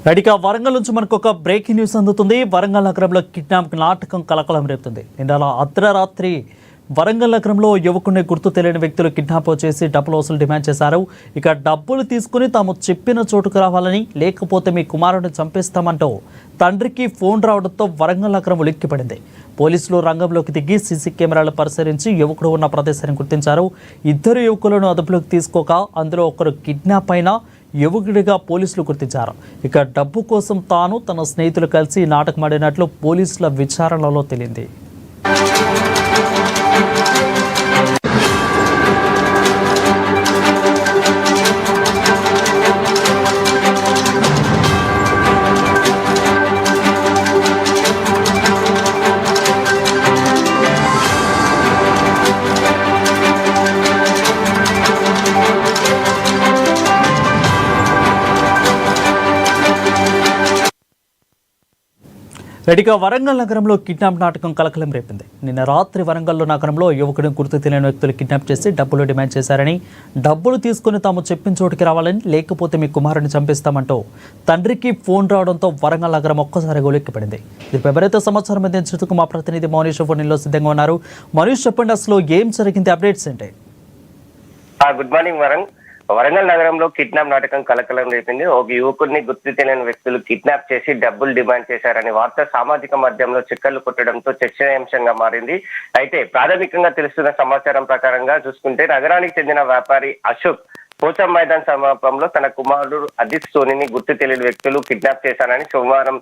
రెడీగా వరంగల్ నుంచి మనకు ఒక బ్రేకింగ్ న్యూస్ అందుతుంది. వరంగల్ నగరంలో కిడ్నాప్ నాటకం కలకలం రేపుతుంది. నిన్న అర్ధరాత్రి వరంగల్ నగరంలో యువకుడిని గుర్తు తెలియని వ్యక్తులు కిడ్నాప్ చేసి డబ్బులు వసూలు డిమాండ్ చేశారు. ఇక డబ్బులు తీసుకుని తాము చెప్పిన చోటుకు రావాలని, లేకపోతే మీ కుమారుడిని చంపేస్తామంటూ తండ్రికి ఫోన్ రావడంతో వరంగల్ నగరం ఉలిక్కిపడింది. పోలీసులు రంగంలోకి దిగి సీసీ కెమెరాలు పరిశీలించి యువకుడు ఉన్న ప్రదేశాన్ని గుర్తించారు. ఇద్దరు యువకులను అదుపులోకి తీసుకోక అందులో ఒకరు కిడ్నాప్ అయిన యువకుడిగా పోలీసులు గుర్తించారు. ఇక డబ్బు కోసం తాను తన స్నేహితులు కలిసి నాటకమాడినట్లు పోలీసుల విచారణలో తేలింది. రెడీగా వరంగల్ నగరంలో కిడ్నాప్ నాటకం కలకలం రేపింది. నిన్న రాత్రి వరంగల్లో నగరంలో యువకుడిని గుర్తు తెలియని వ్యక్తులు కిడ్నాప్ చేసి డబ్బులు డిమాండ్ చేశారని, డబ్బులు తీసుకుని తాము చెప్పిన చోటుకి రావాలని, లేకపోతే మీ కుమారుడిని చంపిస్తామంటూ తండ్రికి ఫోన్ రావడంతో వరంగల్ నగరం ఒక్కసారి గొలిక్కిపడింది. దీనిపై ఎవరైతే సమాచారం అందించేందుకు మా ప్రతినిధి మనీష్ ఫోన్లో సిద్ధంగా ఉన్నారు. మనీష్, చెప్పండి, అసలు ఏం జరిగింది, అప్డేట్స్ ఏంటి? Good morning వరంగ్. వరంగల్ నగరంలో కిడ్నాప్ నాటకం కలకలం రేపింది. ఒక యువకుడిని గుర్తు తెలియని వ్యక్తులు కిడ్నాప్ చేసి డబ్బులు డిమాండ్ చేశారని వార్త సామాజిక మాధ్యమంలో చక్కర్లు కొట్టడంతో చర్చనీయాంశంగా మారింది. అయితే ప్రాథమికంగా తెలుస్తున్న సమాచారం ప్రకారంగా చూసుకుంటే నగరానికి చెందిన వ్యాపారి అశోక్ పోచం మైదాన్ సమీపంలో తన కుమారుడు అజిత్ సోనిని గుర్తు తెలియని వ్యక్తులు కిడ్నాప్ చేశారని సోమవారం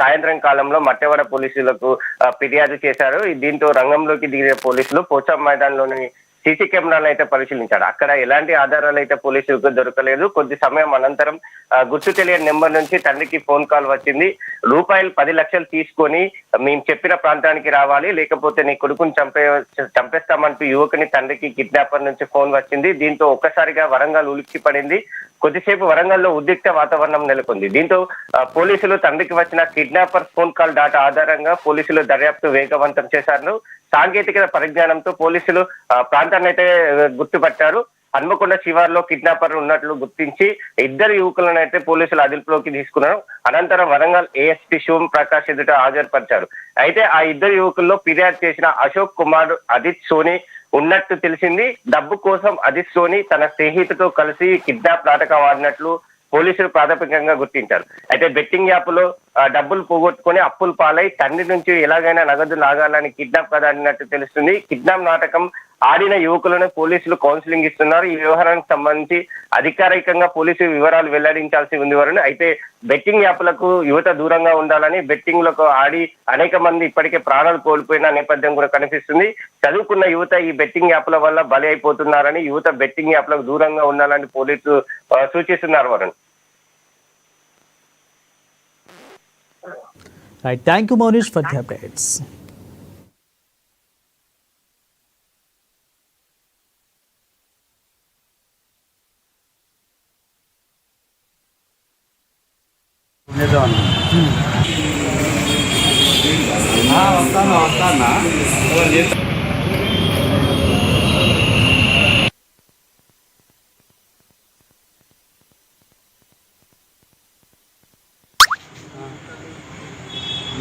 సాయంత్రం కాలంలో మట్టెవడ పోలీసులకు ఫిర్యాదు చేశారు. దీంతో రంగంలోకి దిగిన పోలీసులు పోచం మైదాన్లోని సీసీ కెమెరాలు అయితే పరిశీలించాడు. అక్కడ ఎలాంటి ఆధారాలు అయితే పోలీసులకు దొరకలేదు. కొద్ది సమయం అనంతరం గుర్తు తెలియని నెంబర్ నుంచి తండ్రికి ఫోన్ కాల్ వచ్చింది. రూపాయలు 10 లక్షలు తీసుకొని మేము చెప్పిన ప్రాంతానికి రావాలి, లేకపోతే నీ కొడుకుని చంపేస్తామంటూ యువకుని తండ్రికి కిడ్నాపర్ నుంచి ఫోన్ వచ్చింది. దీంతో ఒక్కసారిగా వరంగల్ ఉలిక్కి పడింది. కొద్దిసేపు వరంగల్లో ఉద్రిక్త వాతావరణం నెలకొంది. దీంతో పోలీసులు తండ్రికి వచ్చిన కిడ్నాపర్ ఫోన్ కాల్ డాటా ఆధారంగా పోలీసులు దర్యాప్తు వేగవంతం చేశారు. సాంకేతిక పరిజ్ఞానంతో పోలీసులు ప్రాంతాన్ని అయితే గుర్తుపట్టారు. హన్మకొండ శివార్లో కిడ్నాపర్ ఉన్నట్లు గుర్తించి ఇద్దరు యువకులను అయితే పోలీసులు అదుపులోకి తీసుకున్నారు. అనంతరం వరంగల్ ఏఎస్పీ శివం ప్రకాష్ ఎదుట హాజరుపరిచారు. అయితే ఆ ఇద్దరు యువకుల్లో ఫిర్యాదు చేసిన అశోక్ కుమార్ అజిత్ సోని ఉన్నట్టు తెలిసింది. డబ్బు కోసం అజిత్ సోని తన స్నేహితుతో కలిసి కిడ్నాప్ నాటకం ఆడినట్లు పోలీసులు ప్రాథమికంగా గుర్తించారు. అయితే బెట్టింగ్ యాప్లో డబ్బులు పోగొట్టుకుని అప్పులు పాలై తండ్రి నుంచి ఎలాగైనా నగదు లాగాలని కిడ్నాప్ ఆడినట్టు తెలుస్తుంది. కిడ్నాప్ నాటకం ఆడిన యువకులను పోలీసులు కౌన్సిలింగ్ ఇస్తున్నారు. ఈ వ్యవహారానికి సంబంధించి అధికారికంగా పోలీసులు వివరాలు వెల్లడించాల్సి ఉంది వరుణ్. అయితే బెట్టింగ్ యాప్లకు యువత దూరంగా ఉండాలని, బెట్టింగ్ లకు ఆడి అనేక మంది ఇప్పటికే ప్రాణాలు కోల్పోయిన నేపథ్యం కూడా కనిపిస్తుంది. చదువుకున్న యువత ఈ బెట్టింగ్ యాప్ల వల్ల బలి అయిపోతున్నారని, యువత బెట్టింగ్ యాప్లకు దూరంగా ఉండాలని పోలీసులు సూచిస్తున్నారు Varun. Thank you, Monish, for the updates.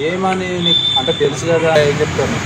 ఏమని అంటే తెలుసు కదా, ఏం చెప్తాను.